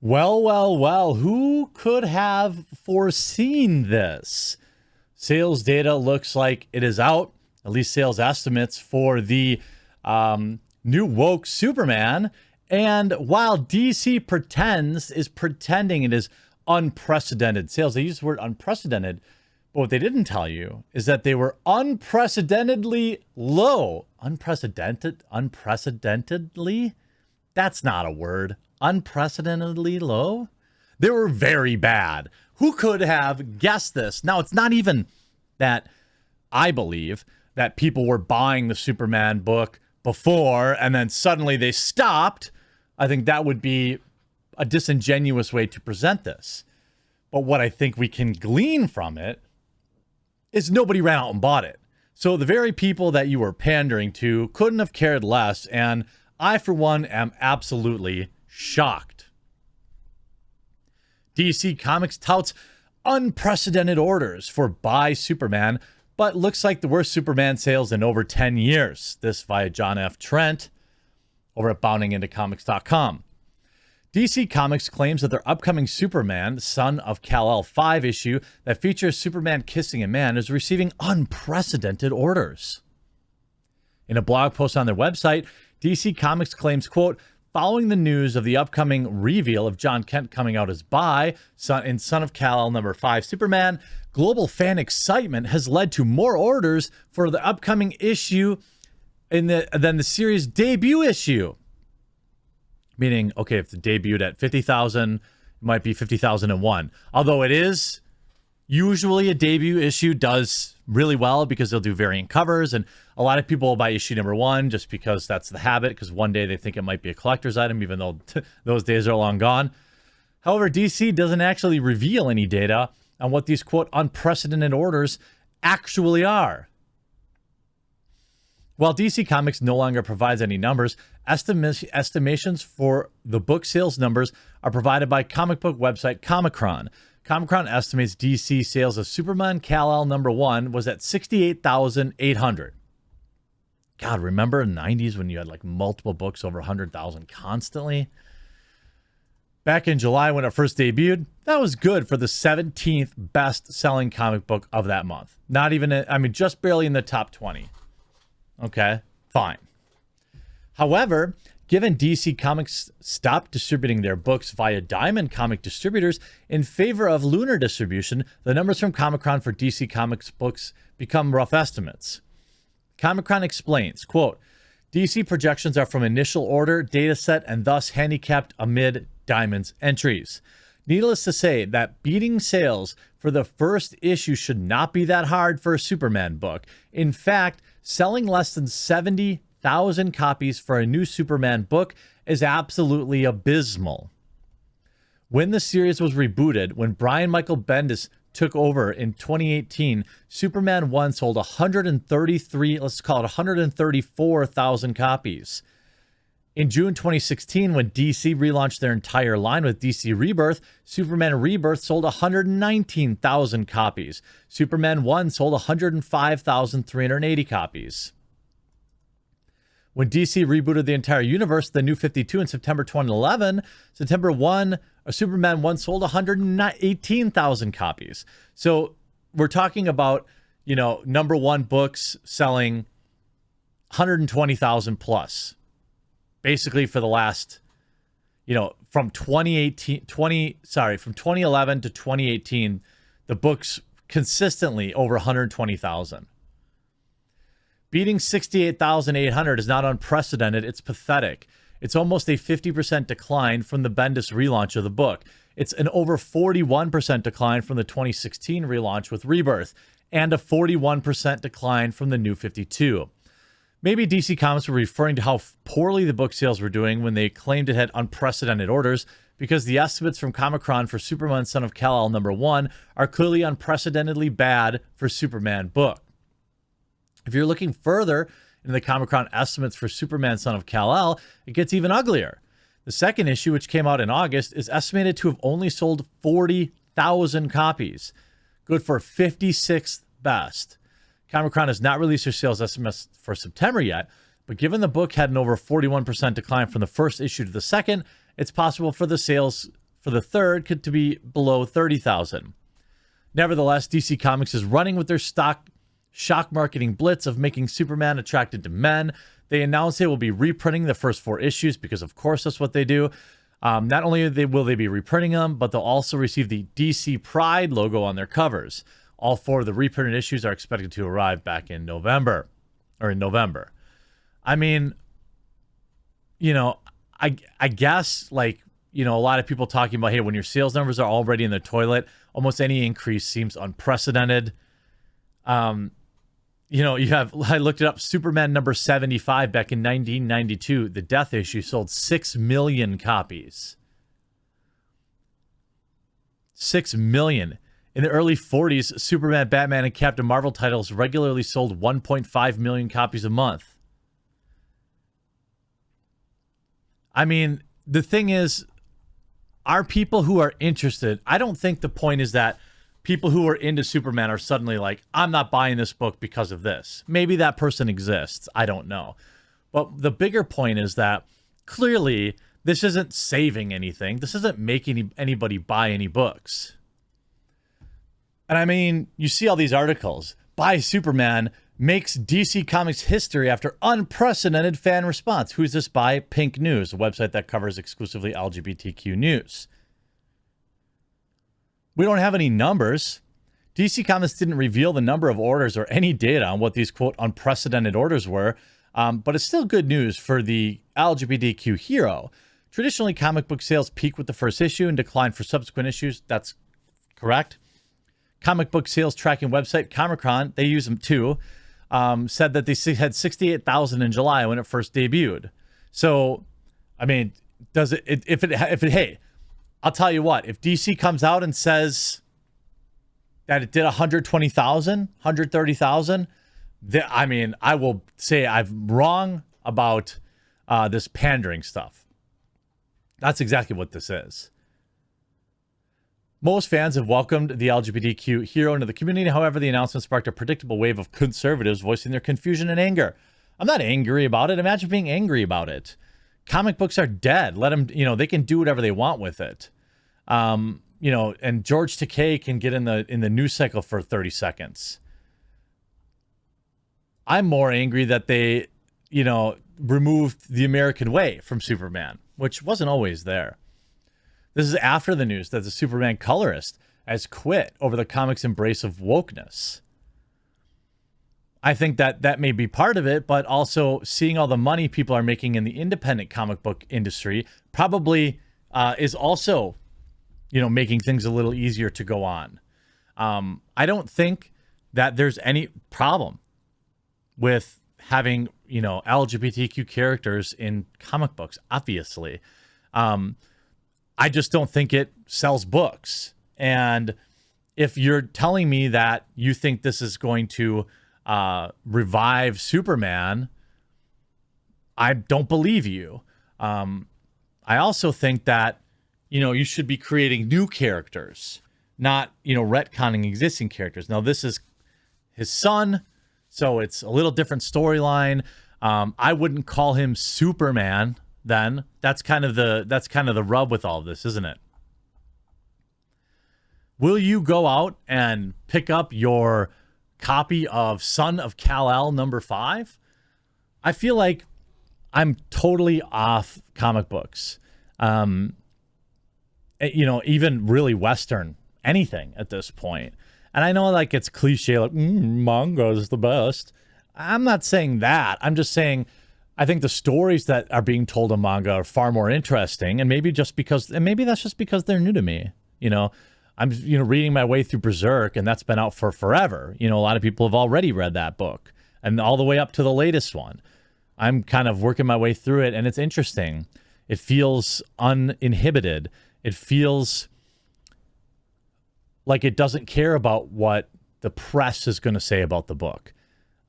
Well, who could have foreseen this? Sales data looks like it is out, at least sales estimates for the new woke Superman. And while DC is pretending it is unprecedented sales, they use the word unprecedented, but what they didn't tell you is that they were unprecedentedly low. Unprecedentedly? That's not a word. Unprecedentedly low? They were very bad. Who could have guessed this? Now, it's not even that I believe that people were buying the Superman book before and then suddenly they stopped. I think that would be a disingenuous way to present this. But what I think we can glean from it is nobody ran out and bought it. So the very people that you were pandering to couldn't have cared less. And I, for one, am absolutely shocked. DC Comics touts unprecedented orders for Buy Superman, but looks like the worst Superman sales in over 10 years. This via John F. Trent over at boundingintocomics.com. DC Comics claims that their upcoming Superman, Son of Kal-El 5 issue that features Superman kissing a man is receiving unprecedented orders. In a blog post on their website, DC Comics claims, quote, following the news of the upcoming reveal of John Kent coming out as Son of Kal-El number 5 Superman, global fan excitement has led to more orders for the upcoming issue than the series' debut issue. Meaning, okay, if it debuted at 50,000, it might be 50,001. Although it is usually a debut issue does really well because they'll do variant covers, and a lot of people will buy issue number 1 just because that's the habit, because one day they think it might be a collector's item, even though those days are long gone. However, DC doesn't actually reveal any data on what these, quote, unprecedented orders actually are. While DC Comics no longer provides any numbers, estimations for the book sales numbers are provided by comic book website Comichron. Comichron estimates DC sales of Superman Kal-El number 1 was at 68,800. God, remember in the 90s when you had like multiple books over 100,000 constantly? Back in July when it first debuted, that was good for the 17th best-selling comic book of that month. Not even, just barely in the top 20. Okay, fine. However, given DC Comics stopped distributing their books via Diamond Comic distributors in favor of Lunar distribution, the numbers from Comichron for DC Comics books become rough estimates. Comichron explains, quote, DC projections are from initial order, data set, and thus handicapped amid Diamond's entries. Needless to say that beating sales for the first issue should not be that hard for a Superman book. In fact, selling less than 70,000 copies for a new Superman book is absolutely abysmal. When the series was rebooted, when Brian Michael Bendis took over in 2018, Superman 1 sold 134,000 copies. In June 2016, when DC relaunched their entire line with DC Rebirth, Superman Rebirth sold 119,000 copies. Superman 1 sold 105,380 copies. When DC rebooted the entire universe, the New 52 in September 2011, Superman 1 sold 118,000 copies. So we're talking about, number 1 books selling 120,000 plus. Basically for the last, from 2011 to 2018, the books consistently over 120,000. Beating 68,800 is not unprecedented. It's pathetic. It's almost a 50% decline from the Bendis relaunch of the book. It's an over 41% decline from the 2016 relaunch with Rebirth, and a 41% decline from the New 52. Maybe DC Comics were referring to how poorly the book sales were doing when they claimed it had unprecedented orders, because the estimates from Comichron for Superman Son of Kal-El number 1 are clearly unprecedentedly bad for Superman book. If you're looking further into the Comichron estimates for Superman Son of Kal-El, it gets even uglier. The second issue, which came out in August, is estimated to have only sold 40,000 copies. Good for 56th best. Comichron has not released their sales estimates for September yet, but given the book had an over 41% decline from the first issue to the second, it's possible for the sales for the third to be below 30,000. Nevertheless, DC Comics is running with their shock marketing blitz of making Superman attracted to men. They announced they will be reprinting the first 4 issues because, of course, that's what they do. Not only will they be reprinting them, but they'll also receive the DC Pride logo on their covers. All 4 of the reprinted issues are expected to arrive back in November. I mean, you know, I guess, like, you know, a lot of people talking about, hey, when your sales numbers are already in the toilet, almost any increase seems unprecedented. You know, I looked it up, Superman number 75 back in 1992, the Death issue sold 6 million copies. 6 million. In the early 40s, Superman, Batman, and Captain Marvel titles regularly sold 1.5 million copies a month. I mean, the thing is, are people who are interested, I don't think the point is that people who are into Superman are suddenly like, I'm not buying this book because of this. Maybe that person exists. I don't know. But the bigger point is that clearly this isn't saving anything. This isn't making anybody buy any books. And I mean, you see all these articles. Buy Superman makes DC Comics history after unprecedented fan response. Who's this by? Pink News, a website that covers exclusively LGBTQ news. We don't have any numbers. DC Comics didn't reveal the number of orders or any data on what these, quote, unprecedented orders were, but it's still good news for the LGBTQ hero. Traditionally, comic book sales peak with the first issue and decline for subsequent issues. That's correct. Comic book sales tracking website Comic-Con, they use them too, said that they had 68,000 in July when it first debuted. So, I mean, does it, hey, I'll tell you what, if DC comes out and says that it did 120,000, 130,000, I mean, I will say I'm wrong about this pandering stuff. That's exactly what this is. Most fans have welcomed the LGBTQ hero into the community. However, the announcement sparked a predictable wave of conservatives voicing their confusion and anger. I'm not angry about it. Imagine being angry about it. Comic books are dead. Let them, you know, they can do whatever they want with it. You know, and George Takei can get in the news cycle for 30 seconds. I'm more angry that they, you know, removed the American way from Superman, which wasn't always there. This is after the news that the Superman colorist has quit over the comics' embrace of wokeness. I think that may be part of it, but also seeing all the money people are making in the independent comic book industry probably is also, you know, making things a little easier to go on. I don't think that there's any problem with having, you know, LGBTQ characters in comic books, obviously. I just don't think it sells books. And if you're telling me that you think this is going to revive Superman, I don't believe you. I also think that, you know, you should be creating new characters, not, you know, retconning existing characters. Now, this is his son, so it's a little different storyline. I wouldn't call him Superman then. That's kind of the rub with all of this, isn't it? Will you go out and pick up your copy of Son of Kal-El number 5? I feel like I'm totally off comic books. You know, even really Western, anything at this point. And I know, like, it's cliche, like, manga is the best. I'm not saying that. I'm just saying I think the stories that are being told in manga are far more interesting, and maybe that's just because they're new to me. You know, I'm, you know, reading my way through Berserk, and that's been out for forever. You know, a lot of people have already read that book, and all the way up to the latest one. I'm kind of working my way through it, and it's interesting. It feels uninhibited. It feels like it doesn't care about what the press is going to say about the book.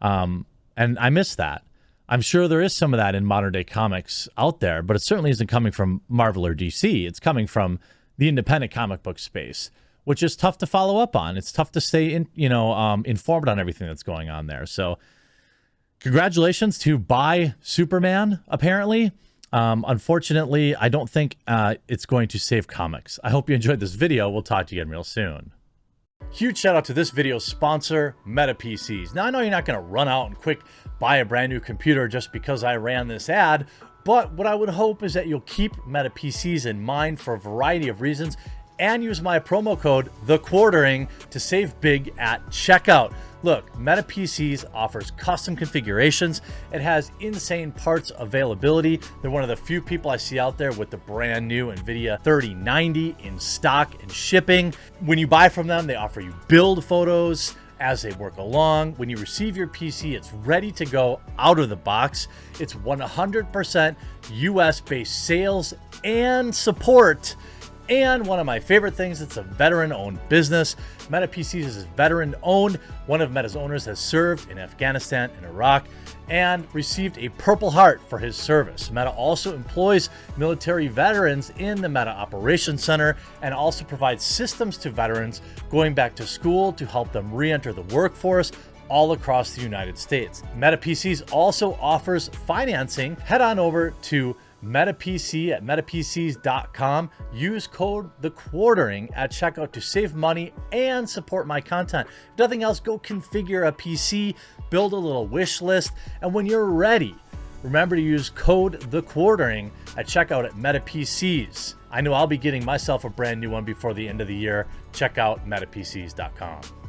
And I miss that. I'm sure there is some of that in modern day comics out there, but it certainly isn't coming from Marvel or DC. It's coming from the independent comic book space, which is tough to follow up on. It's tough to stay informed on everything that's going on there. So congratulations to Buy Superman, apparently. Unfortunately, I don't think it's going to save comics. I hope you enjoyed this video. We'll talk to you again real soon. Huge shout out to this video's sponsor, Meta PCs. Now, I know you're not going to run out and quick buy a brand new computer just because I ran this ad, but what I would hope is that you'll keep Meta PCs in mind for a variety of reasons and use my promo code, TheQuartering, to save big at checkout. Look, Meta PCs offers custom configurations. It has insane parts availability. They're one of the few people I see out there with the brand new NVIDIA 3090 in stock and shipping. When you buy from them, they offer you build photos as they work along. When you receive your PC, it's ready to go out of the box. It's 100% US-based sales and support. And one of my favorite things, it's a veteran-owned business. Meta PCs is veteran-owned. One of Meta's owners has served in Afghanistan and Iraq and received a Purple Heart for his service. Meta also employs military veterans in the Meta Operations Center and also provides systems to veterans going back to school to help them re-enter the workforce all across the United States. Meta PCs also offers financing. Head on over to MetaPC at metapcs.com. Use code TheQuartering at checkout to save money and support my content. If nothing else, go configure a PC, build a little wish list, and when you're ready, remember to use code TheQuartering at checkout at MetaPCs. I know I'll be getting myself a brand new one before the end of the year. Check out metapcs.com.